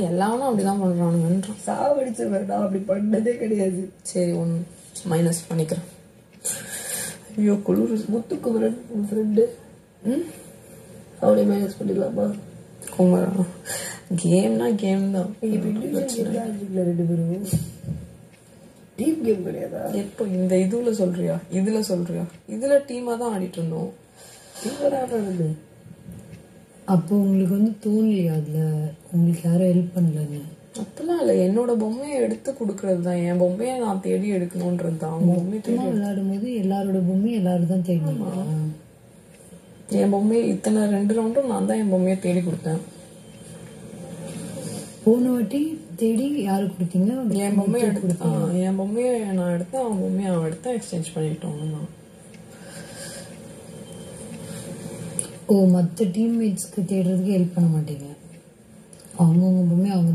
எல்லாரும் அப்படிதான் பண்றானுங்கன்றான். சாவடிச்சு வேண்டாம், அப்படி பண்ணதே கிடையாது. சரி ஒன்று மைனஸ் பண்ணிக்கிறேன். ஐயோ குளிர். முத்துக்குமரன் உன் ஃப்ரெண்டு அவனை மைனஸ் பண்ணிடலாமா? குமரன் கேம்னா கேம் தான். ரெண்டு பேரும் டீம் கேம் கிடையாதா? எப்போ இந்த இதுல சொல்றியா இதுல டீமா தான் ஆடிட்டு இருந்தோம். ஆடுறது அப்போ உங்களுக்கு வந்து தோணலையா அதுல உங்களுக்கு யாரும் ஹெல்ப் பண்ணலன்னு? அப்பெல்லாம் இல்லை, என்னோட பொம்மையை எடுத்து கொடுக்கறது தான். என் பொம்மையை நான் தேடி எடுக்கணும்ன்றது தான். அவங்க பொம்மையை தேடி விளையாடும் போது எல்லாரோட பொம்மையும் எல்லாரும் தான் தேடினா. என் பொம்மையை இத்தனை 2 ரவுண்டும் நான் தான் என் பொம்மையை தேடி கொடுத்தேன். போன வாட்டி தேடி யாரு கொடுத்தீங்க? என் பொம்மையை என் பொம்மையை நான் எடுத்தேன், அவன் பொம்மையை அவன் எடுத்தேன், எக்ஸ்சேஞ்ச் பண்ணிட்டோம். ஓ, மற்ற டீம்மேட்ஸ்க்கு தேடுறதுக்கு ஹெல்ப் பண்ண மாட்டீங்க? அவங்கவுங்க பொம்மையை அவங்க